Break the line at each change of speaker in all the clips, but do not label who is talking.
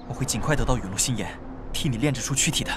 我会尽快得到陨落心炎，替你炼制出躯体的。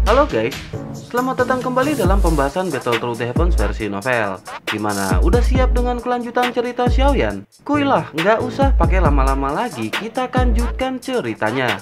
Halo guys, selamat datang kembali dalam pembahasan Battle Through the Heavens versi novel. Dimana udah siap dengan kelanjutan cerita Xiaoyan? Kuilah, nggak usah pakai lama-lama lagi, kita lanjutkan ceritanya.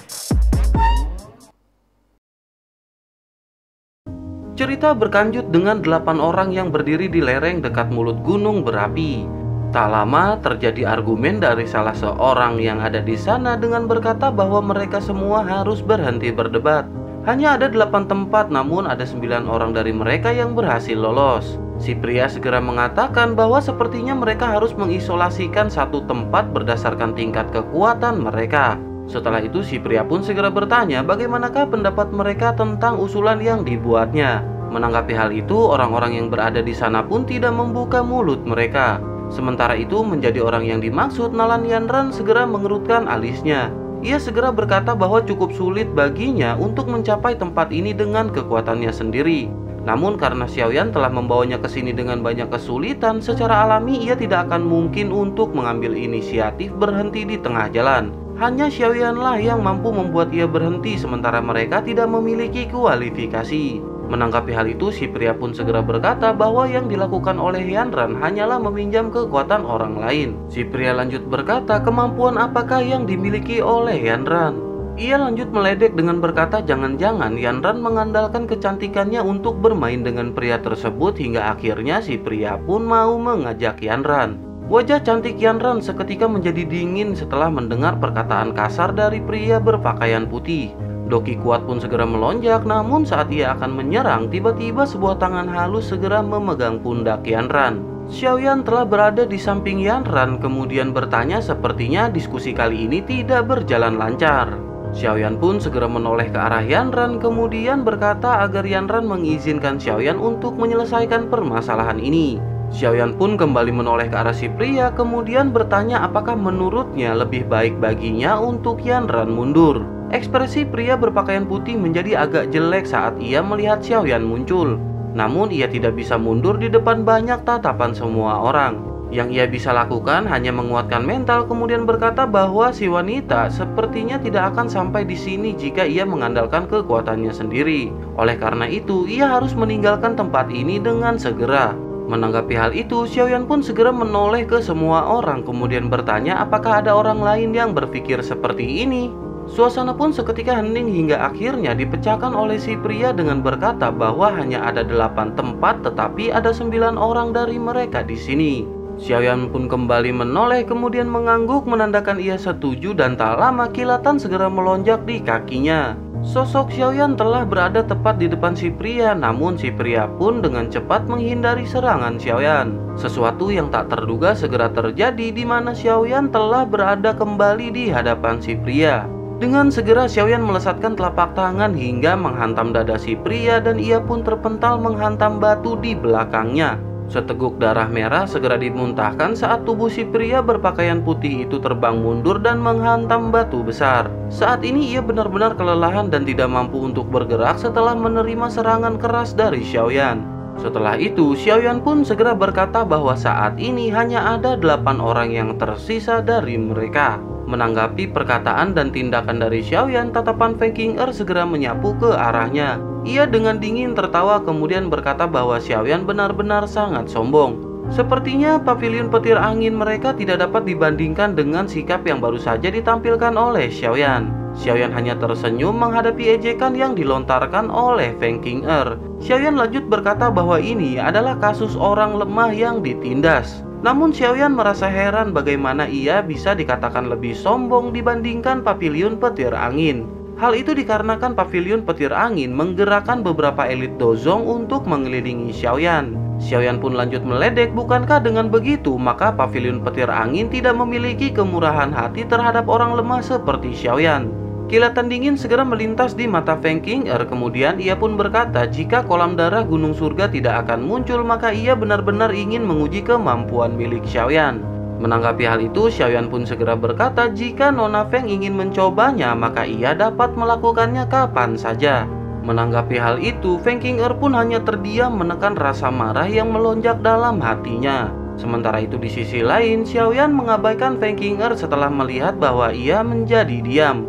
Cerita berkanjut dengan 8 orang yang berdiri di lereng dekat mulut gunung berapi. Tak lama terjadi argumen dari salah seorang yang ada di sana dengan berkata bahwa mereka semua harus berhenti berdebat. Hanya ada 8 tempat, namun ada 9 orang dari mereka yang berhasil lolos. Si pria segera mengatakan bahwa sepertinya mereka harus mengisolasikan satu tempat berdasarkan tingkat kekuatan mereka. Setelah itu si pria pun segera bertanya bagaimanakah pendapat mereka tentang usulan yang dibuatnya. Menanggapi hal itu, orang-orang yang berada di sana pun tidak membuka mulut mereka. Sementara itu menjadi orang yang dimaksud, Nalan Yanran segera mengerutkan alisnya. Ia segera berkata bahwa cukup sulit baginya untuk mencapai tempat ini dengan kekuatannya sendiri. Namun karena Xiaoyan telah membawanya ke sini dengan banyak kesulitan, secara alami ia tidak akan mungkin untuk mengambil inisiatif berhenti di tengah jalan. Hanya Xiaoyanlah yang mampu membuat ia berhenti sementara mereka tidak memiliki kualifikasi. Menanggapi hal itu, si pria pun segera berkata bahwa yang dilakukan oleh Yanran hanyalah meminjam kekuatan orang lain. Si pria lanjut berkata, kemampuan apakah yang dimiliki oleh Yanran? Ia lanjut meledek dengan berkata jangan-jangan Yanran mengandalkan kecantikannya untuk bermain dengan pria tersebut hingga akhirnya si pria pun mau mengajak Yanran. Wajah cantik Yanran seketika menjadi dingin setelah mendengar perkataan kasar dari pria berpakaian putih. Doki kuat pun segera melonjak, namun saat ia akan menyerang, tiba-tiba sebuah tangan halus segera memegang pundak Yanran. Xiaoyan telah berada di samping Yanran, kemudian bertanya sepertinya diskusi kali ini tidak berjalan lancar. Xiaoyan pun segera menoleh ke arah Yanran, kemudian berkata agar Yanran mengizinkan Xiaoyan untuk menyelesaikan permasalahan ini. Xiaoyan pun kembali menoleh ke arah si pria, kemudian bertanya apakah menurutnya lebih baik baginya untuk Yanran mundur. Ekspresi pria berpakaian putih menjadi agak jelek saat ia melihat Xiaoyan muncul. Namun ia tidak bisa mundur di depan banyak tatapan semua orang. Yang ia bisa lakukan hanya menguatkan mental kemudian berkata bahwa si wanita sepertinya tidak akan sampai di sini jika ia mengandalkan kekuatannya sendiri. Oleh karena itu, ia harus meninggalkan tempat ini dengan segera. Menanggapi hal itu, Xiaoyan pun segera menoleh ke semua orang kemudian bertanya apakah ada orang lain yang berpikir seperti ini. Suasana pun seketika hening hingga akhirnya dipecahkan oleh si pria dengan berkata bahwa hanya ada 8 tempat tetapi ada 9 orang dari mereka di sini. Xiaoyan pun kembali menoleh kemudian mengangguk menandakan ia setuju dan tak lama kilatan segera melonjak di kakinya. Sosok Xiaoyan telah berada tepat di depan si pria, namun si pria pun dengan cepat menghindari serangan Xiaoyan. Sesuatu yang tak terduga segera terjadi di mana Xiaoyan telah berada kembali di hadapan si pria. Dengan segera Xiaoyan melesatkan telapak tangan hingga menghantam dada si pria dan ia pun terpental menghantam batu di belakangnya. Seteguk darah merah segera dimuntahkan saat tubuh si pria berpakaian putih itu terbang mundur dan menghantam batu besar. Saat ini ia benar-benar kelelahan dan tidak mampu untuk bergerak setelah menerima serangan keras dari Xiaoyan. Setelah itu Xiaoyan pun segera berkata bahwa saat ini hanya ada 8 orang yang tersisa dari mereka. Menanggapi perkataan dan tindakan dari Xiaoyan, tatapan Feng Qing'er segera menyapu ke arahnya. Ia dengan dingin tertawa kemudian berkata bahwa Xiaoyan benar-benar sangat sombong. Sepertinya pavilion petir angin mereka tidak dapat dibandingkan dengan sikap yang baru saja ditampilkan oleh Xiaoyan. Xiaoyan hanya tersenyum menghadapi ejekan yang dilontarkan oleh Feng Qing'er. Xiaoyan lanjut berkata bahwa ini adalah kasus orang lemah yang ditindas. Namun Xiaoyan merasa heran bagaimana ia bisa dikatakan lebih sombong dibandingkan pavilion petir angin. Hal itu dikarenakan pavilion petir angin menggerakkan beberapa elit dozong untuk mengelilingi Xiaoyan. Xiaoyan pun lanjut meledek, bukankah dengan begitu maka pavilion petir angin tidak memiliki kemurahan hati terhadap orang lemah seperti Xiaoyan? Kilatan dingin segera melintas di mata Feng Qing'er, kemudian ia pun berkata jika kolam darah gunung surga tidak akan muncul maka ia benar-benar ingin menguji kemampuan milik Xiaoyan. Menanggapi hal itu, Xiaoyan pun segera berkata jika Nona Feng ingin mencobanya maka ia dapat melakukannya kapan saja. Menanggapi hal itu, Feng Qing'er pun hanya terdiam menekan rasa marah yang melonjak dalam hatinya. Sementara itu di sisi lain, Xiaoyan mengabaikan Feng Qing'er setelah melihat bahwa ia menjadi diam.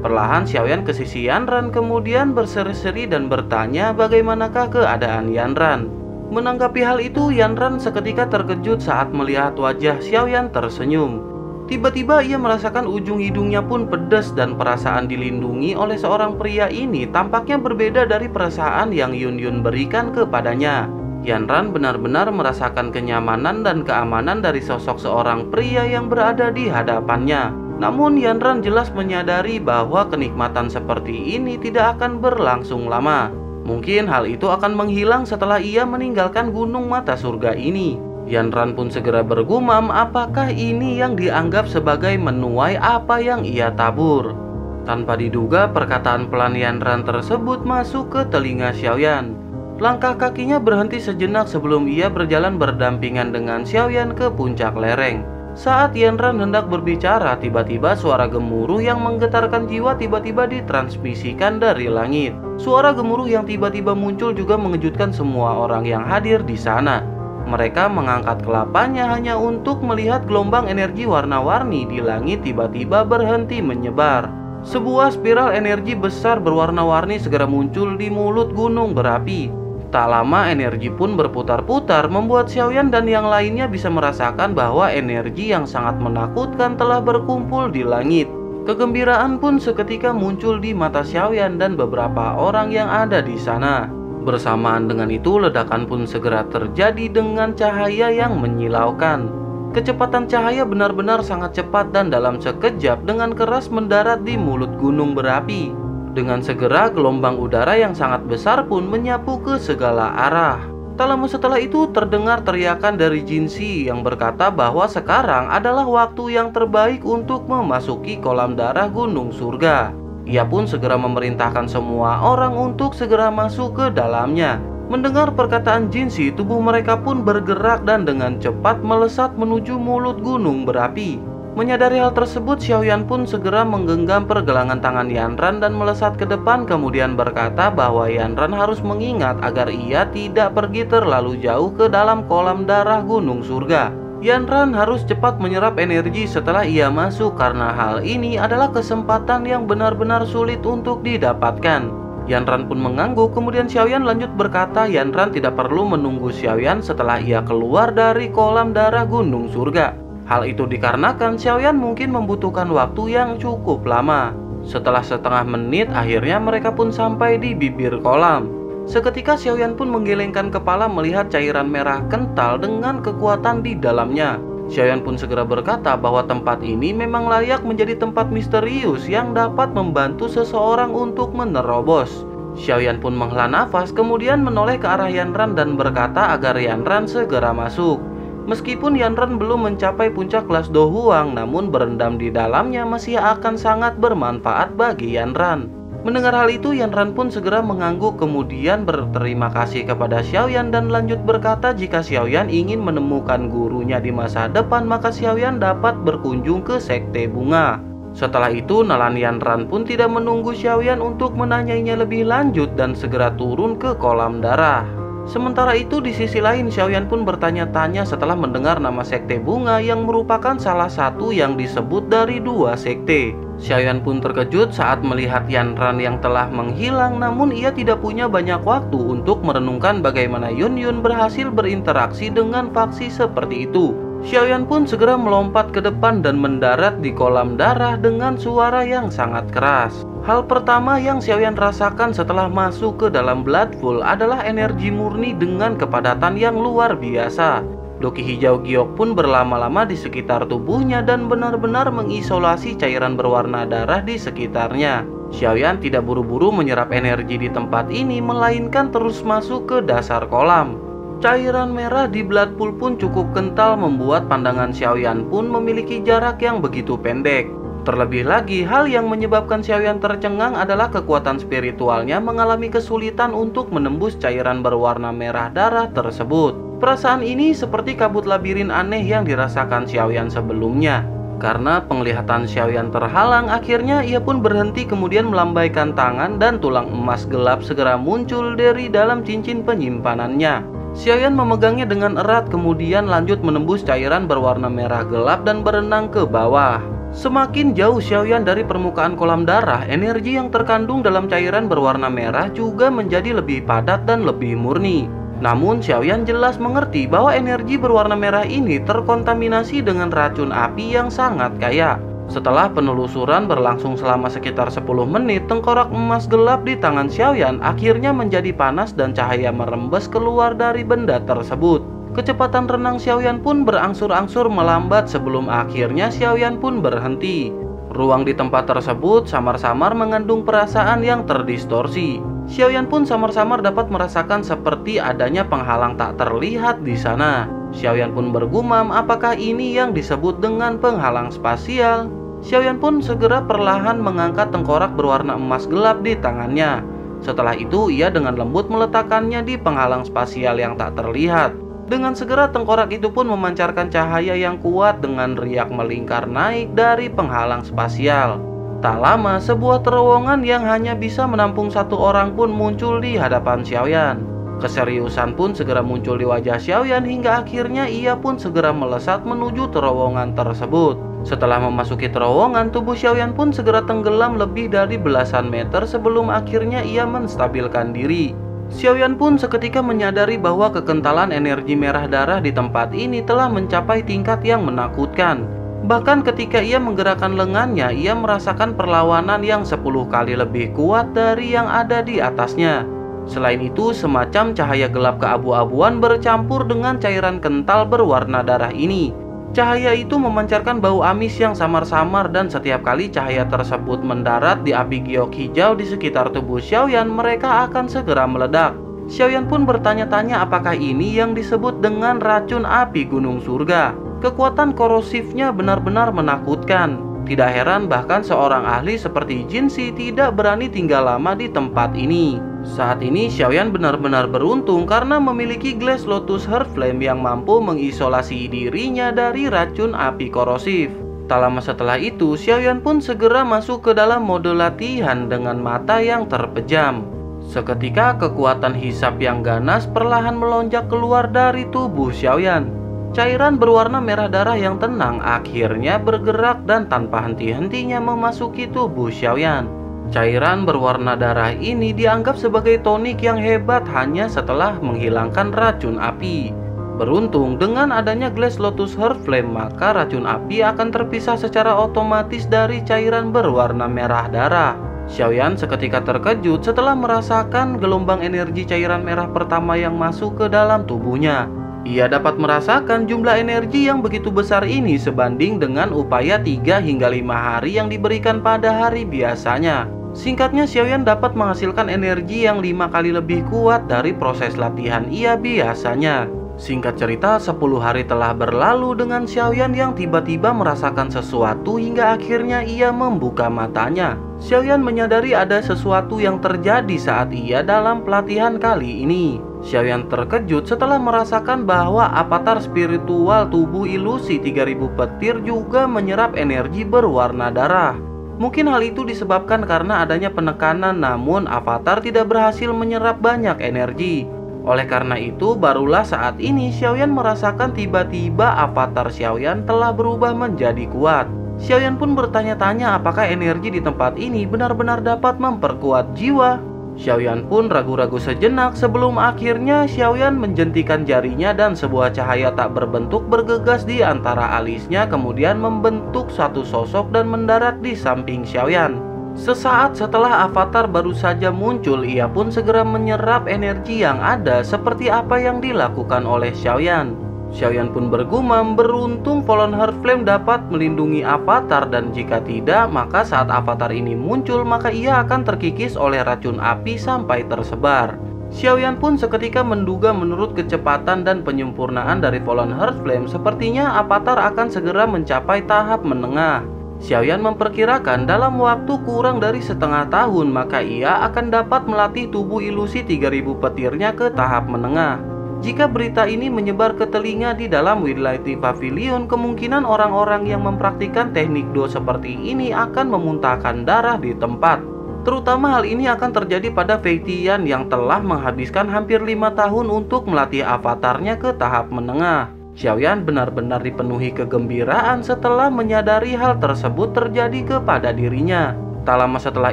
Perlahan Xiaoyan ke sisi Yanran kemudian berseri-seri dan bertanya bagaimanakah keadaan Yanran. Menanggapi hal itu, Yanran seketika terkejut saat melihat wajah Xiaoyan tersenyum. Tiba-tiba ia merasakan ujung hidungnya pun pedas dan perasaan dilindungi oleh seorang pria ini tampaknya berbeda dari perasaan yang Yun Yun berikan kepadanya. Yanran benar-benar merasakan kenyamanan dan keamanan dari sosok seorang pria yang berada di hadapannya. Namun Yanran jelas menyadari bahwa kenikmatan seperti ini tidak akan berlangsung lama. Mungkin hal itu akan menghilang setelah ia meninggalkan gunung mata surga ini. Yanran pun segera bergumam apakah ini yang dianggap sebagai menuai apa yang ia tabur. Tanpa diduga perkataan pelan Yanran tersebut masuk ke telinga Xiaoyan. Langkah kakinya berhenti sejenak sebelum ia berjalan berdampingan dengan Xiaoyan ke puncak lereng. Saat Yanran hendak berbicara, tiba-tiba suara gemuruh yang menggetarkan jiwa tiba-tiba ditransmisikan dari langit. Suara gemuruh yang tiba-tiba muncul juga mengejutkan semua orang yang hadir di sana. Mereka mengangkat kelapanya hanya untuk melihat gelombang energi warna-warni di langit tiba-tiba berhenti menyebar. Sebuah spiral energi besar berwarna-warni segera muncul di mulut gunung berapi. Tak lama energi pun berputar-putar membuat Xiaoyan dan yang lainnya bisa merasakan bahwa energi yang sangat menakutkan telah berkumpul di langit. Kegembiraan pun seketika muncul di mata Xiaoyan dan beberapa orang yang ada di sana. Bersamaan dengan itu ledakan pun segera terjadi dengan cahaya yang menyilaukan. Kecepatan cahaya benar-benar sangat cepat dan dalam sekejap dengan keras mendarat di mulut gunung berapi. Dengan segera gelombang udara yang sangat besar pun menyapu ke segala arah. Tak lama setelah itu terdengar teriakan dari Jinxi yang berkata bahwa sekarang adalah waktu yang terbaik untuk memasuki kolam darah gunung surga. Ia pun segera memerintahkan semua orang untuk segera masuk ke dalamnya. Mendengar perkataan Jinxi, tubuh mereka pun bergerak dan dengan cepat melesat menuju mulut gunung berapi. Menyadari hal tersebut, Xiaoyan pun segera menggenggam pergelangan tangan Yanran dan melesat ke depan kemudian berkata bahwa Yanran harus mengingat agar ia tidak pergi terlalu jauh ke dalam kolam darah gunung surga. Yanran harus cepat menyerap energi setelah ia masuk karena hal ini adalah kesempatan yang benar-benar sulit untuk didapatkan. Yanran pun mengangguk, kemudian Xiaoyan lanjut berkata Yanran tidak perlu menunggu Xiaoyan setelah ia keluar dari kolam darah gunung surga. Hal itu dikarenakan Xiaoyan mungkin membutuhkan waktu yang cukup lama. Setelah setengah menit, akhirnya mereka pun sampai di bibir kolam. Seketika Xiaoyan pun menggelengkan kepala melihat cairan merah kental dengan kekuatan di dalamnya. Xiaoyan pun segera berkata bahwa tempat ini memang layak menjadi tempat misterius yang dapat membantu seseorang untuk menerobos. Xiaoyan pun menghela nafas kemudian menoleh ke arah Yanran dan berkata agar Yanran segera masuk. Meskipun Yanran belum mencapai puncak kelas Do Huang, namun berendam di dalamnya masih akan sangat bermanfaat bagi Yanran. Mendengar hal itu, Yanran pun segera mengangguk kemudian berterima kasih kepada Xiaoyan dan lanjut berkata jika Xiaoyan ingin menemukan gurunya di masa depan maka Xiaoyan dapat berkunjung ke Sekte Bunga. Setelah itu, Nalan Yanran pun tidak menunggu Xiaoyan untuk menanyainya lebih lanjut dan segera turun ke kolam darah. Sementara itu di sisi lain Xiaoyan pun bertanya-tanya setelah mendengar nama Sekte Bunga yang merupakan salah satu yang disebut dari dua sekte. Xiaoyan pun terkejut saat melihat Yanran yang telah menghilang, namun ia tidak punya banyak waktu untuk merenungkan bagaimana Yun Yun berhasil berinteraksi dengan faksi seperti itu. Xiaoyan pun segera melompat ke depan dan mendarat di kolam darah dengan suara yang sangat keras. Hal pertama yang Xiaoyan rasakan setelah masuk ke dalam Blood Pool adalah energi murni dengan kepadatan yang luar biasa. Doki hijau giok pun berlama-lama di sekitar tubuhnya dan benar-benar mengisolasi cairan berwarna darah di sekitarnya. Xiaoyan tidak buru-buru menyerap energi di tempat ini, melainkan terus masuk ke dasar kolam. Cairan merah di Blood Pool pun cukup kental membuat pandangan Xiaoyan pun memiliki jarak yang begitu pendek. Terlebih lagi, hal yang menyebabkan Xiaoyan tercengang adalah kekuatan spiritualnya mengalami kesulitan untuk menembus cairan berwarna merah darah tersebut. Perasaan ini seperti kabut labirin aneh yang dirasakan Xiaoyan sebelumnya. Karena penglihatan Xiaoyan terhalang, akhirnya ia pun berhenti kemudian melambaikan tangan dan tulang emas gelap segera muncul dari dalam cincin penyimpanannya. Xiaoyan memegangnya dengan erat kemudian lanjut menembus cairan berwarna merah gelap dan berenang ke bawah. Semakin jauh Xiaoyan dari permukaan kolam darah, energi yang terkandung dalam cairan berwarna merah juga menjadi lebih padat dan lebih murni. Namun Xiaoyan jelas mengerti bahwa energi berwarna merah ini terkontaminasi dengan racun api yang sangat kaya. Setelah penelusuran berlangsung selama sekitar 10 menit, tengkorak emas gelap di tangan Xiaoyan akhirnya menjadi panas dan cahaya merembes keluar dari benda tersebut. Kecepatan renang Xiaoyan pun berangsur-angsur melambat sebelum akhirnya Xiaoyan pun berhenti. Ruang di tempat tersebut samar-samar mengandung perasaan yang terdistorsi. Xiaoyan pun samar-samar dapat merasakan seperti adanya penghalang tak terlihat di sana. Xiaoyan pun bergumam, apakah ini yang disebut dengan penghalang spasial? Xiaoyan pun segera perlahan mengangkat tengkorak berwarna emas gelap di tangannya. Setelah itu ia dengan lembut meletakkannya di penghalang spasial yang tak terlihat. Dengan segera tengkorak itu pun memancarkan cahaya yang kuat dengan riak melingkar naik dari penghalang spasial. Tak lama, sebuah terowongan yang hanya bisa menampung satu orang pun muncul di hadapan Xiaoyan. Keseriusan pun segera muncul di wajah Xiaoyan hingga akhirnya ia pun segera melesat menuju terowongan tersebut. Setelah memasuki terowongan, tubuh Xiaoyan pun segera tenggelam lebih dari belasan meter sebelum akhirnya ia menstabilkan diri. Xiaoyan pun seketika menyadari bahwa kekentalan energi merah darah di tempat ini telah mencapai tingkat yang menakutkan. Bahkan ketika ia menggerakkan lengannya, ia merasakan perlawanan yang 10 kali lebih kuat dari yang ada di atasnya. Selain itu, semacam cahaya gelap keabu-abuan bercampur dengan cairan kental berwarna darah ini. Cahaya itu memancarkan bau amis yang samar-samar dan setiap kali cahaya tersebut mendarat di api giok hijau di sekitar tubuh Xiaoyan, mereka akan segera meledak. Xiaoyan pun bertanya-tanya apakah ini yang disebut dengan racun api gunung surga. Kekuatan korosifnya benar-benar menakutkan. Tidak heran bahkan seorang ahli seperti Jinshi tidak berani tinggal lama di tempat ini. Saat ini Xiaoyan benar-benar beruntung karena memiliki Glass Lotus Heart Flame yang mampu mengisolasi dirinya dari racun api korosif. Tak lama setelah itu, Xiaoyan pun segera masuk ke dalam mode latihan dengan mata yang terpejam. Seketika kekuatan hisap yang ganas perlahan melonjak keluar dari tubuh Xiaoyan. Cairan berwarna merah darah yang tenang akhirnya bergerak dan tanpa henti-hentinya memasuki tubuh Xiaoyan. Cairan berwarna darah ini dianggap sebagai tonik yang hebat hanya setelah menghilangkan racun api. Beruntung dengan adanya Glass Lotus Heart Flame, maka racun api akan terpisah secara otomatis dari cairan berwarna merah darah. Xiaoyan seketika terkejut setelah merasakan gelombang energi cairan merah pertama yang masuk ke dalam tubuhnya. Ia dapat merasakan jumlah energi yang begitu besar ini sebanding dengan upaya 3 hingga 5 hari yang diberikan pada hari biasanya. Singkatnya, Xiaoyan dapat menghasilkan energi yang 5 kali lebih kuat dari proses latihan ia biasanya. Singkat cerita, 10 hari telah berlalu dengan Xiaoyan yang tiba-tiba merasakan sesuatu hingga akhirnya ia membuka matanya. Xiaoyan menyadari ada sesuatu yang terjadi saat ia dalam pelatihan kali ini. Xiaoyan terkejut setelah merasakan bahwa avatar spiritual tubuh ilusi 3000 petir juga menyerap energi berwarna darah. Mungkin hal itu disebabkan karena adanya penekanan, namun avatar tidak berhasil menyerap banyak energi. Oleh karena itu, barulah saat ini Xiaoyan merasakan tiba-tiba avatar Xiaoyan telah berubah menjadi kuat. Xiaoyan pun bertanya-tanya apakah energi di tempat ini benar-benar dapat memperkuat jiwa. Xiaoyan pun ragu-ragu sejenak sebelum akhirnya Xiaoyan menjentikan jarinya dan sebuah cahaya tak berbentuk bergegas di antara alisnya kemudian membentuk satu sosok dan mendarat di samping Xiaoyan. Sesaat setelah avatar baru saja muncul, ia pun segera menyerap energi yang ada seperti apa yang dilakukan oleh Xiaoyan. Xiaoyan pun bergumam, beruntung Fallen Heart Flame dapat melindungi avatar dan jika tidak, maka saat avatar ini muncul maka ia akan terkikis oleh racun api sampai tersebar. Xiaoyan pun seketika menduga menurut kecepatan dan penyempurnaan dari Fallen Heart Flame, sepertinya avatar akan segera mencapai tahap menengah. Xiaoyan memperkirakan dalam waktu kurang dari setengah tahun maka ia akan dapat melatih tubuh ilusi 3000 petirnya ke tahap menengah. Jika berita ini menyebar ke telinga di dalam Winlighting Pavilion, kemungkinan orang-orang yang mempraktikkan teknik Do seperti ini akan memuntahkan darah di tempat. Terutama hal ini akan terjadi pada Fei Tian yang telah menghabiskan hampir 5 tahun untuk melatih avatarnya ke tahap menengah. Xiaoyan benar-benar dipenuhi kegembiraan setelah menyadari hal tersebut terjadi kepada dirinya. Tak lama setelah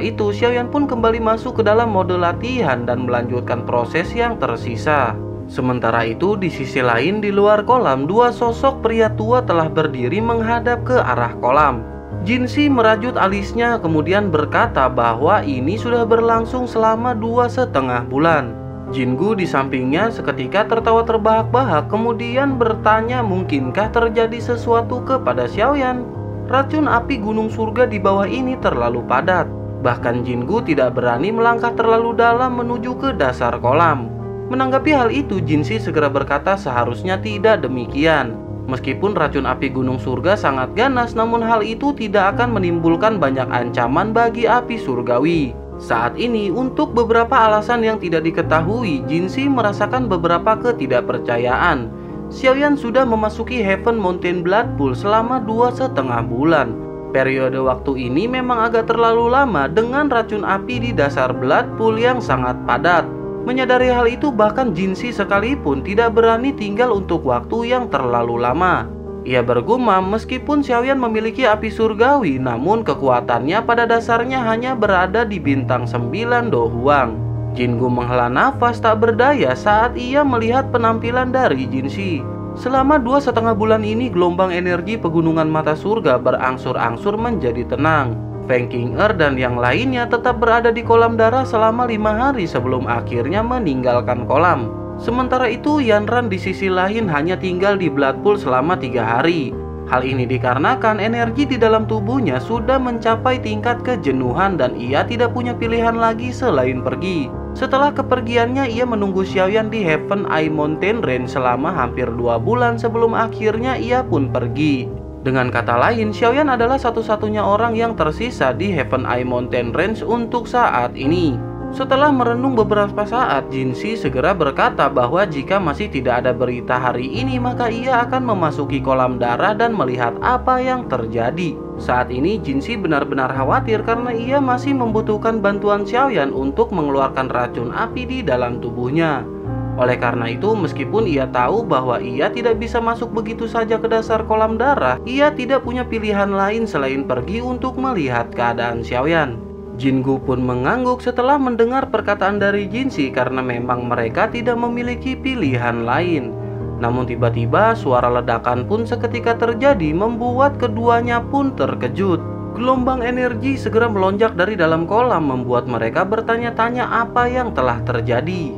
itu, Xiaoyan pun kembali masuk ke dalam mode latihan dan melanjutkan proses yang tersisa. Sementara itu, di sisi lain di luar kolam, dua sosok pria tua telah berdiri menghadap ke arah kolam. Jinxi merajut alisnya kemudian berkata bahwa ini sudah berlangsung selama 2,5 bulan. Jingu di sampingnya seketika tertawa terbahak-bahak kemudian bertanya mungkinkah terjadi sesuatu kepada Xiaoyan. Racun api gunung surga di bawah ini terlalu padat. Bahkan Jingu tidak berani melangkah terlalu dalam menuju ke dasar kolam. Menanggapi hal itu, Jinxi segera berkata seharusnya tidak demikian. Meskipun racun api gunung surga sangat ganas, namun hal itu tidak akan menimbulkan banyak ancaman bagi api surgawi. Saat ini, untuk beberapa alasan yang tidak diketahui, Jinxi merasakan beberapa ketidakpercayaan. Xiaoyan sudah memasuki Heaven Mountain Blood Pool selama 2,5 bulan. Periode waktu ini memang agak terlalu lama dengan racun api di dasar Blood Pool yang sangat padat. Menyadari hal itu, bahkan Jinxi sekalipun tidak berani tinggal untuk waktu yang terlalu lama. Ia bergumam meskipun Xiaoyan memiliki api surgawi, namun kekuatannya pada dasarnya hanya berada di bintang 9 Do Huang. Jingu menghela nafas tak berdaya saat ia melihat penampilan dari Jinxi. Selama 2,5 bulan ini, gelombang energi pegunungan mata surga berangsur-angsur menjadi tenang. Feng Qing'er dan yang lainnya tetap berada di kolam darah selama 5 hari sebelum akhirnya meninggalkan kolam. Sementara itu, Yanran di sisi lain hanya tinggal di Blood Pool selama 3 hari. Hal ini dikarenakan energi di dalam tubuhnya sudah mencapai tingkat kejenuhan dan ia tidak punya pilihan lagi selain pergi. Setelah kepergiannya, ia menunggu Xiaoyan di Heaven Eye Mountain Range selama hampir 2 bulan sebelum akhirnya ia pun pergi. Dengan kata lain, Xiaoyan adalah satu-satunya orang yang tersisa di Heaven Eye Mountain Range untuk saat ini. Setelah merenung beberapa saat, Jinxi segera berkata bahwa jika masih tidak ada berita hari ini, maka ia akan memasuki kolam darah dan melihat apa yang terjadi. Saat ini, Jinxi benar-benar khawatir karena ia masih membutuhkan bantuan Xiaoyan untuk mengeluarkan racun api di dalam tubuhnya. Oleh karena itu, meskipun ia tahu bahwa ia tidak bisa masuk begitu saja ke dasar kolam darah, ia tidak punya pilihan lain selain pergi untuk melihat keadaan Xiaoyan. Jingu pun mengangguk setelah mendengar perkataan dari Jinxi karena memang mereka tidak memiliki pilihan lain. Namun tiba-tiba suara ledakan pun seketika terjadi membuat keduanya pun terkejut. Gelombang energi segera melonjak dari dalam kolam membuat mereka bertanya-tanya apa yang telah terjadi.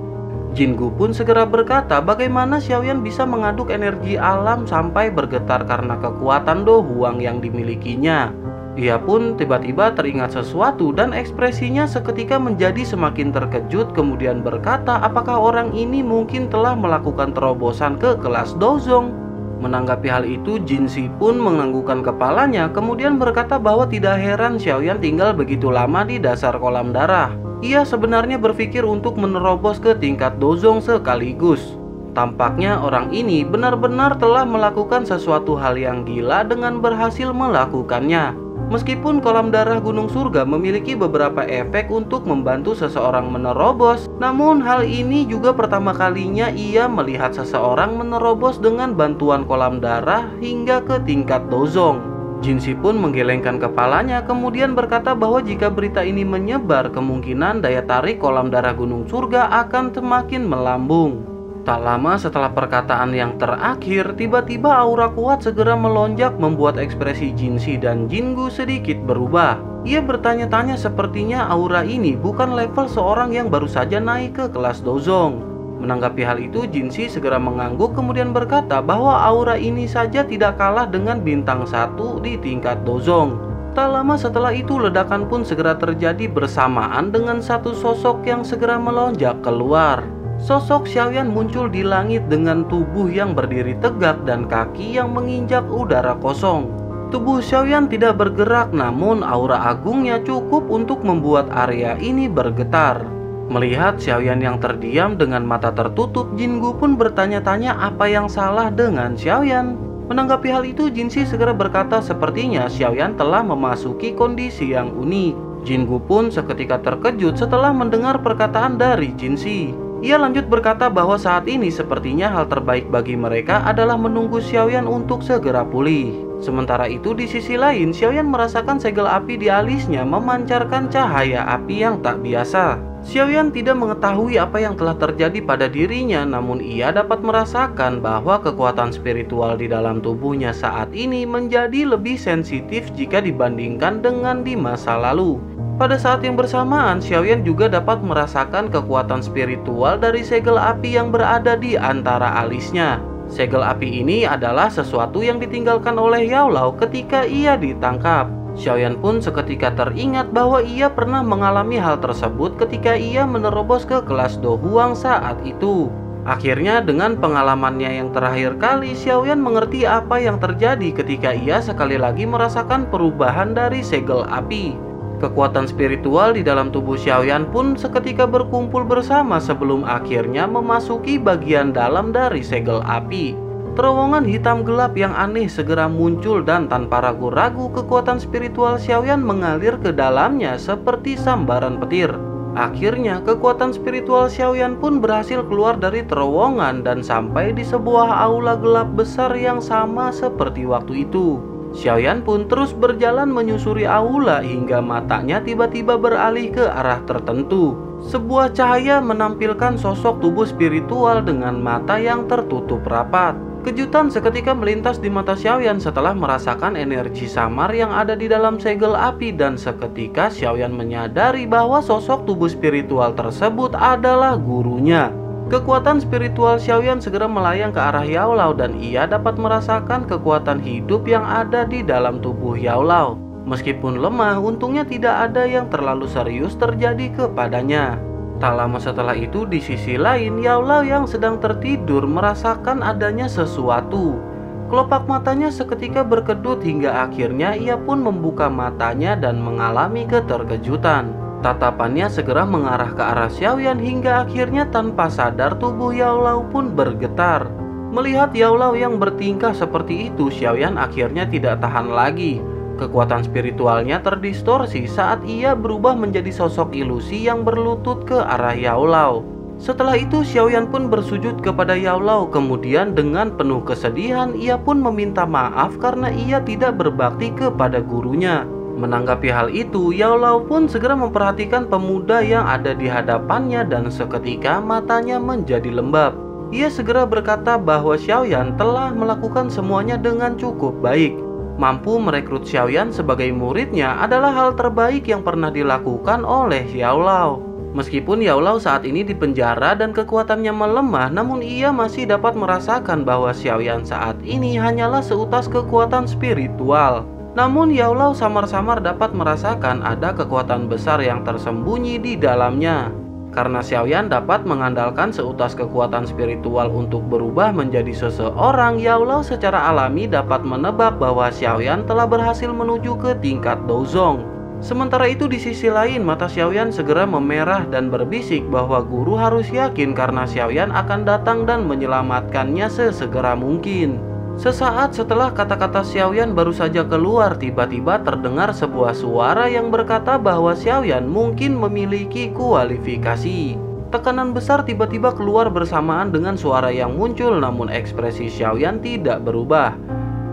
Jingu pun segera berkata bagaimana Xiaoyan bisa mengaduk energi alam sampai bergetar karena kekuatan Do Huang yang dimilikinya. Dia pun tiba-tiba teringat sesuatu dan ekspresinya seketika menjadi semakin terkejut kemudian berkata apakah orang ini mungkin telah melakukan terobosan ke kelas Dozong. Menanggapi hal itu, Jinxi pun menganggukkan kepalanya kemudian berkata bahwa tidak heran Xiaoyan tinggal begitu lama di dasar kolam darah. Ia sebenarnya berpikir untuk menerobos ke tingkat Dozong sekaligus. Tampaknya orang ini benar-benar telah melakukan sesuatu hal yang gila dengan berhasil melakukannya. Meskipun kolam darah gunung surga memiliki beberapa efek untuk membantu seseorang menerobos, namun hal ini juga pertama kalinya ia melihat seseorang menerobos dengan bantuan kolam darah hingga ke tingkat Dozong. Jinxi pun menggelengkan kepalanya kemudian berkata bahwa jika berita ini menyebar, kemungkinan daya tarik kolam darah gunung surga akan semakin melambung. Tak lama setelah perkataan yang terakhir, tiba-tiba aura kuat segera melonjak membuat ekspresi Jinxi dan Jingu sedikit berubah. Ia bertanya-tanya sepertinya aura ini bukan level seorang yang baru saja naik ke kelas Dozong. Menanggapi hal itu, Jinxi segera mengangguk kemudian berkata bahwa aura ini saja tidak kalah dengan bintang 1 di tingkat Dozong. Tak lama setelah itu, ledakan pun segera terjadi bersamaan dengan satu sosok yang segera melonjak keluar. Sosok Xiaoyan muncul di langit dengan tubuh yang berdiri tegak dan kaki yang menginjak udara kosong. Tubuh Xiaoyan tidak bergerak, namun aura agungnya cukup untuk membuat area ini bergetar. Melihat Xiaoyan yang terdiam dengan mata tertutup, Jingu pun bertanya-tanya apa yang salah dengan Xiaoyan. Menanggapi hal itu, Jinxi segera berkata sepertinya Xiaoyan telah memasuki kondisi yang unik. Jingu pun seketika terkejut setelah mendengar perkataan dari Jinxi. Ia lanjut berkata bahwa saat ini sepertinya hal terbaik bagi mereka adalah menunggu Xiaoyan untuk segera pulih. Sementara itu di sisi lain, Xiaoyan merasakan segel api di alisnya memancarkan cahaya api yang tak biasa. Xiaoyan tidak mengetahui apa yang telah terjadi pada dirinya, namun ia dapat merasakan bahwa kekuatan spiritual di dalam tubuhnya saat ini menjadi lebih sensitif jika dibandingkan dengan di masa lalu. Pada saat yang bersamaan, Xiaoyan juga dapat merasakan kekuatan spiritual dari segel api yang berada di antara alisnya. Segel api ini adalah sesuatu yang ditinggalkan oleh Yao Lao ketika ia ditangkap. Xiaoyan pun seketika teringat bahwa ia pernah mengalami hal tersebut ketika ia menerobos ke kelas Do Huang saat itu. Akhirnya dengan pengalamannya yang terakhir kali, Xiaoyan mengerti apa yang terjadi ketika ia sekali lagi merasakan perubahan dari segel api. Kekuatan spiritual di dalam tubuh Xiaoyan pun seketika berkumpul bersama sebelum akhirnya memasuki bagian dalam dari segel api. Terowongan hitam gelap yang aneh segera muncul dan tanpa ragu-ragu kekuatan spiritual Xiaoyan mengalir ke dalamnya seperti sambaran petir. Akhirnya kekuatan spiritual Xiaoyan pun berhasil keluar dari terowongan dan sampai di sebuah aula gelap besar yang sama seperti waktu itu. Xiaoyan pun terus berjalan menyusuri aula hingga matanya tiba-tiba beralih ke arah tertentu. Sebuah cahaya menampilkan sosok tubuh spiritual dengan mata yang tertutup rapat. Kejutan seketika melintas di mata Xiaoyan setelah merasakan energi samar yang ada di dalam segel api, dan seketika Xiaoyan menyadari bahwa sosok tubuh spiritual tersebut adalah gurunya. Kekuatan spiritual Xiaoyan segera melayang ke arah Yao Lao dan ia dapat merasakan kekuatan hidup yang ada di dalam tubuh Yao Lao. Meskipun lemah, untungnya tidak ada yang terlalu serius terjadi kepadanya. Tak lama setelah itu di sisi lain, Yao Lao yang sedang tertidur merasakan adanya sesuatu. Kelopak matanya seketika berkedut hingga akhirnya ia pun membuka matanya dan mengalami keterkejutan. Tatapannya segera mengarah ke arah Xiaoyan hingga akhirnya tanpa sadar tubuh Yao Lao pun bergetar. Melihat Yao Lao yang bertingkah seperti itu, Xiaoyan akhirnya tidak tahan lagi. Kekuatan spiritualnya terdistorsi saat ia berubah menjadi sosok ilusi yang berlutut ke arah Yao Lao. Setelah itu Xiaoyan pun bersujud kepada Yao Lao, kemudian dengan penuh kesedihan ia pun meminta maaf karena ia tidak berbakti kepada gurunya. Menanggapi hal itu, Yao Lao pun segera memperhatikan pemuda yang ada di hadapannya dan seketika matanya menjadi lembab. Ia segera berkata bahwa Xiaoyan telah melakukan semuanya dengan cukup baik. Mampu merekrut Xiaoyan sebagai muridnya adalah hal terbaik yang pernah dilakukan oleh Yao Lao. Meskipun Yao Lao saat ini dipenjara dan kekuatannya melemah, namun ia masih dapat merasakan bahwa Xiaoyan saat ini hanyalah seutas kekuatan spiritual. Namun Yao Lao samar-samar dapat merasakan ada kekuatan besar yang tersembunyi di dalamnya. Karena Xiaoyan dapat mengandalkan seutas kekuatan spiritual untuk berubah menjadi seseorang, Yao Lao secara alami dapat menebak bahwa Xiaoyan telah berhasil menuju ke tingkat Douzong. Sementara itu di sisi lain, mata Xiaoyan segera memerah dan berbisik bahwa guru harus yakin karena Xiaoyan akan datang dan menyelamatkannya sesegera mungkin. Sesaat setelah kata-kata Xiaoyan baru saja keluar, tiba-tiba terdengar sebuah suara yang berkata bahwa Xiaoyan mungkin memiliki kualifikasi. Tekanan besar tiba-tiba keluar bersamaan dengan suara yang muncul, namun ekspresi Xiaoyan tidak berubah.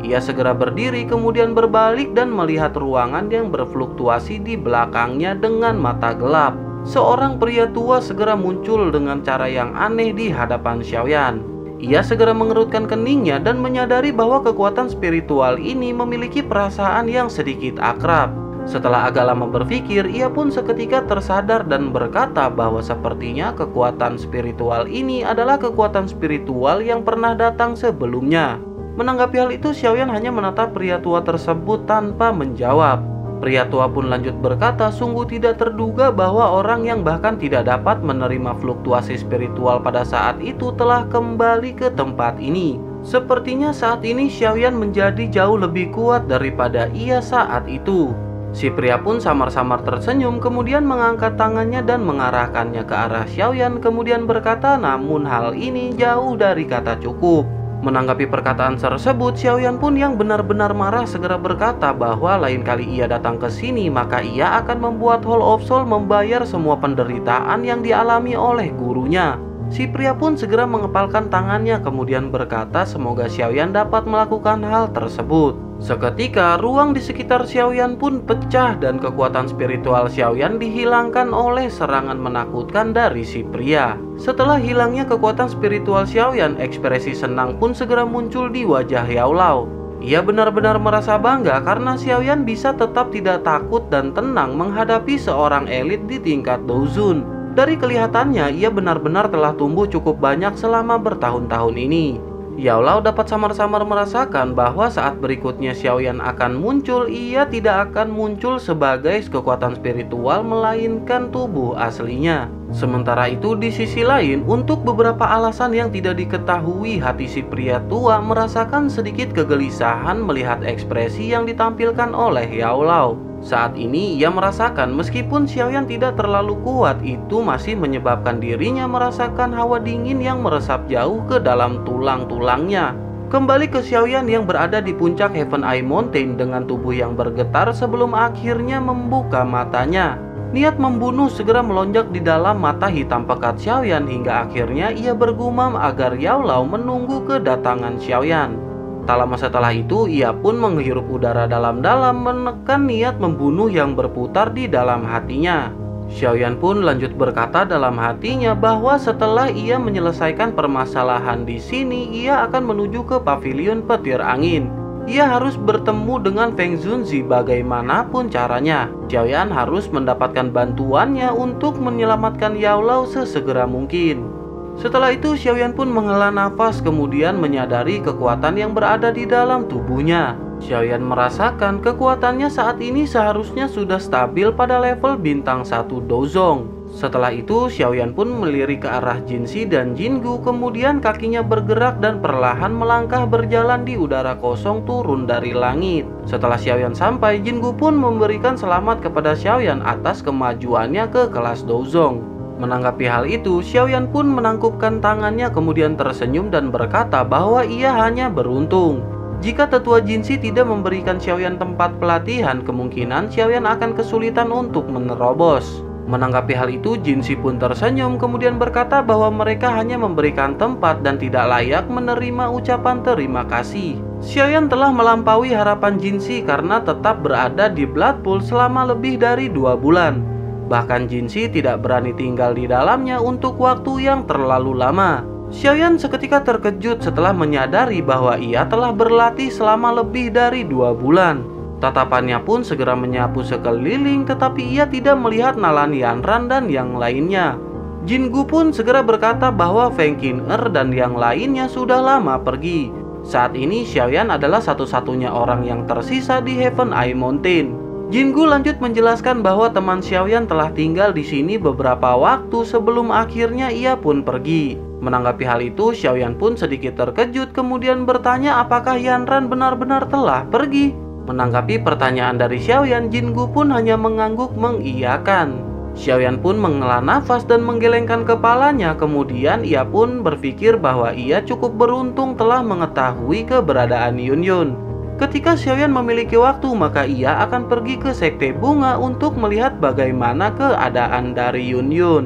Ia segera berdiri kemudian berbalik dan melihat ruangan yang berfluktuasi di belakangnya dengan mata gelap. Seorang pria tua segera muncul dengan cara yang aneh di hadapan Xiaoyan. Ia segera mengerutkan keningnya dan menyadari bahwa kekuatan spiritual ini memiliki perasaan yang sedikit akrab. Setelah agak lama berpikir, ia pun seketika tersadar dan berkata bahwa sepertinya kekuatan spiritual ini adalah kekuatan spiritual yang pernah datang sebelumnya. Menanggapi hal itu, Xiaoyan hanya menatap pria tua tersebut tanpa menjawab. Pria tua pun lanjut berkata, sungguh tidak terduga bahwa orang yang bahkan tidak dapat menerima fluktuasi spiritual pada saat itu telah kembali ke tempat ini. Sepertinya saat ini Xiaoyan menjadi jauh lebih kuat daripada ia saat itu. Si pria pun samar-samar tersenyum kemudian mengangkat tangannya dan mengarahkannya ke arah Xiaoyan kemudian berkata, namun hal ini jauh dari kata cukup. Menanggapi perkataan tersebut, Xiaoyan pun yang benar-benar marah segera berkata bahwa lain kali ia datang ke sini maka ia akan membuat Hall of Soul membayar semua penderitaan yang dialami oleh gurunya. Si pria pun segera mengepalkan tangannya kemudian berkata semoga Xiaoyan dapat melakukan hal tersebut. Seketika ruang di sekitar Xiaoyan pun pecah dan kekuatan spiritual Xiaoyan dihilangkan oleh serangan menakutkan dari si pria. Setelah hilangnya kekuatan spiritual Xiaoyan, ekspresi senang pun segera muncul di wajah Yao Lao. Ia benar-benar merasa bangga karena Xiaoyan bisa tetap tidak takut dan tenang menghadapi seorang elit di tingkat Douzun. Dari kelihatannya, ia benar-benar telah tumbuh cukup banyak selama bertahun-tahun ini. Yao Lao dapat samar-samar merasakan bahwa saat berikutnya Xiaoyan akan muncul, ia tidak akan muncul sebagai kekuatan spiritual melainkan tubuh aslinya. Sementara itu di sisi lain, untuk beberapa alasan yang tidak diketahui, hati si pria tua merasakan sedikit kegelisahan melihat ekspresi yang ditampilkan oleh Yao Lao. Saat ini ia merasakan meskipun Xiaoyan tidak terlalu kuat, itu masih menyebabkan dirinya merasakan hawa dingin yang meresap jauh ke dalam tulang-tulangnya. Kembali ke Xiaoyan yang berada di puncak Heaven Eye Mountain dengan tubuh yang bergetar sebelum akhirnya membuka matanya. Niat membunuh segera melonjak di dalam mata hitam pekat Xiaoyan hingga akhirnya ia bergumam agar Yao Lao menunggu kedatangan Xiaoyan. Tak lama setelah itu, ia pun menghirup udara dalam-dalam menekan niat membunuh yang berputar di dalam hatinya. Xiaoyan pun lanjut berkata dalam hatinya bahwa setelah ia menyelesaikan permasalahan di sini, ia akan menuju ke pavilion petir angin. Ia harus bertemu dengan Feng Zunzi bagaimanapun caranya. Xiaoyan harus mendapatkan bantuannya untuk menyelamatkan Yao Lao sesegera mungkin. Setelah itu Xiaoyan pun menghela nafas kemudian menyadari kekuatan yang berada di dalam tubuhnya. Xiaoyan merasakan kekuatannya saat ini seharusnya sudah stabil pada level bintang 1 Dozong. Setelah itu Xiaoyan pun melirik ke arah Jinxi dan Jingu kemudian kakinya bergerak dan perlahan melangkah berjalan di udara kosong turun dari langit. Setelah Xiaoyan sampai, Jingu pun memberikan selamat kepada Xiaoyan atas kemajuannya ke kelas Dozong. Menanggapi hal itu, Xiaoyan pun menangkupkan tangannya kemudian tersenyum dan berkata bahwa ia hanya beruntung. Jika tetua Jinxi tidak memberikan Xiaoyan tempat pelatihan, kemungkinan Xiaoyan akan kesulitan untuk menerobos. Menanggapi hal itu, Jinxi pun tersenyum kemudian berkata bahwa mereka hanya memberikan tempat dan tidak layak menerima ucapan terima kasih. Xiaoyan telah melampaui harapan Jinxi karena tetap berada di Blood Pool selama lebih dari 2 bulan. Bahkan Jinxi tidak berani tinggal di dalamnya untuk waktu yang terlalu lama. Xiaoyan seketika terkejut setelah menyadari bahwa ia telah berlatih selama lebih dari 2 bulan. Tatapannya pun segera menyapu sekeliling tetapi ia tidak melihat Nalan Yanran dan yang lainnya. Jingu pun segera berkata bahwa Feng Qin'er dan yang lainnya sudah lama pergi. Saat ini Xiaoyan adalah satu-satunya orang yang tersisa di Heaven Eye Mountain. Jingu lanjut menjelaskan bahwa teman Xiaoyan telah tinggal di sini beberapa waktu sebelum akhirnya ia pun pergi. Menanggapi hal itu, Xiaoyan pun sedikit terkejut kemudian bertanya apakah Yanran benar-benar telah pergi. Menanggapi pertanyaan dari Xiaoyan, Jingu pun hanya mengangguk mengiyakan. Xiaoyan pun menghela nafas dan menggelengkan kepalanya, kemudian ia pun berpikir bahwa ia cukup beruntung telah mengetahui keberadaan Yun Yun. Ketika Xiaoyan memiliki waktu, maka ia akan pergi ke Sekte Bunga untuk melihat bagaimana keadaan dari Yun Yun.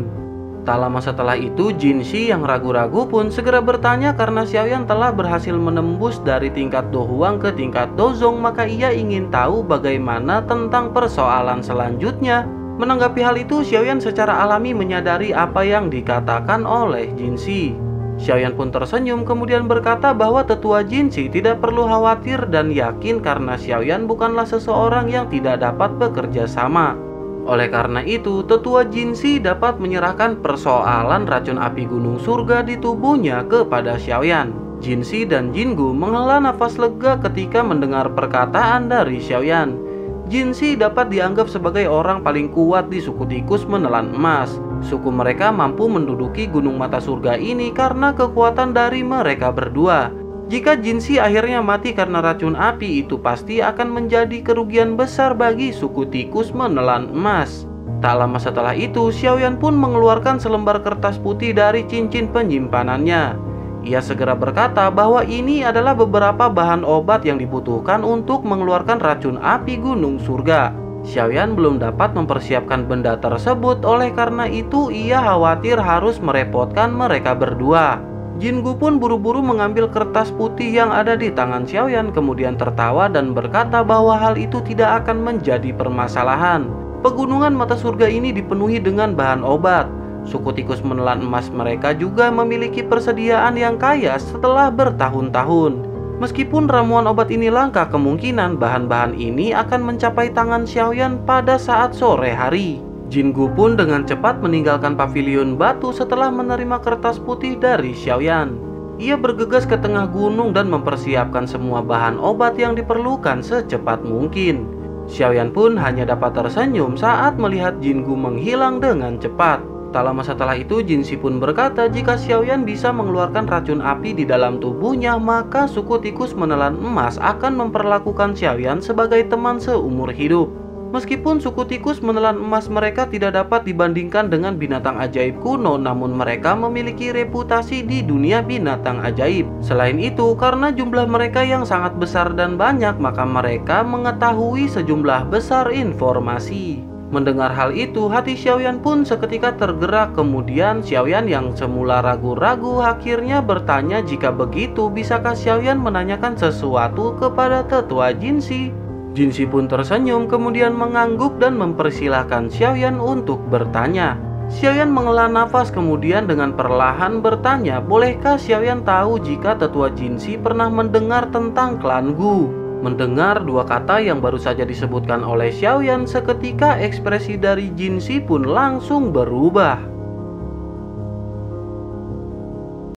Tak lama setelah itu, Jinxi yang ragu-ragu pun segera bertanya karena Xiaoyan telah berhasil menembus dari tingkat Dohuang ke tingkat Dozong, maka ia ingin tahu bagaimana tentang persoalan selanjutnya. Menanggapi hal itu, Xiaoyan secara alami menyadari apa yang dikatakan oleh Jinxi. Xiaoyan pun tersenyum kemudian berkata bahwa tetua Jinxi tidak perlu khawatir dan yakin karena Xiaoyan bukanlah seseorang yang tidak dapat bekerja sama. Oleh karena itu, tetua Jinxi dapat menyerahkan persoalan racun api gunung surga di tubuhnya kepada Xiaoyan. Jinxi dan Jingu menghela nafas lega ketika mendengar perkataan dari Xiaoyan. Jinxi dapat dianggap sebagai orang paling kuat di suku tikus menelan emas. Suku mereka mampu menduduki gunung mata surga ini karena kekuatan dari mereka berdua. Jika Jinsi akhirnya mati karena racun api, itu pasti akan menjadi kerugian besar bagi suku tikus menelan emas. Tak lama setelah itu, Xiaoyan pun mengeluarkan selembar kertas putih dari cincin penyimpanannya. Ia segera berkata bahwa ini adalah beberapa bahan obat yang dibutuhkan untuk mengeluarkan racun api gunung surga. Xiaoyan belum dapat mempersiapkan benda tersebut, oleh karena itu ia khawatir harus merepotkan mereka berdua. Jingu pun buru-buru mengambil kertas putih yang ada di tangan Xiaoyan, kemudian tertawa dan berkata bahwa hal itu tidak akan menjadi permasalahan. Pegunungan mata surga ini dipenuhi dengan bahan obat. Suku tikus menelan emas mereka juga memiliki persediaan yang kaya setelah bertahun-tahun. Meskipun ramuan obat ini langka, kemungkinan bahan-bahan ini akan mencapai tangan Xiaoyan pada saat sore hari. Jingu pun dengan cepat meninggalkan pavilion batu setelah menerima kertas putih dari Xiaoyan. Ia bergegas ke tengah gunung dan mempersiapkan semua bahan obat yang diperlukan secepat mungkin. Xiaoyan pun hanya dapat tersenyum saat melihat Jingu menghilang dengan cepat. Tak lama setelah itu, Jinsi pun berkata jika Xiaoyan bisa mengeluarkan racun api di dalam tubuhnya, maka suku tikus menelan emas akan memperlakukan Xiaoyan sebagai teman seumur hidup. Meskipun suku tikus menelan emas mereka tidak dapat dibandingkan dengan binatang ajaib kuno, namun mereka memiliki reputasi di dunia binatang ajaib. Selain itu, karena jumlah mereka yang sangat besar dan banyak, maka mereka mengetahui sejumlah besar informasi. Mendengar hal itu, hati Xiaoyan pun seketika tergerak. Kemudian Xiaoyan yang semula ragu-ragu akhirnya bertanya jika begitu, bisakah Xiaoyan menanyakan sesuatu kepada tetua Jinsi? Jinsi pun tersenyum, kemudian mengangguk dan mempersilahkan Xiaoyan untuk bertanya. Xiaoyan menghela nafas, kemudian dengan perlahan bertanya, bolehkah Xiaoyan tahu jika tetua Jinsi pernah mendengar tentang klan Gu? Mendengar dua kata yang baru saja disebutkan oleh Xiaoyan, seketika ekspresi dari Jinsi pun langsung berubah.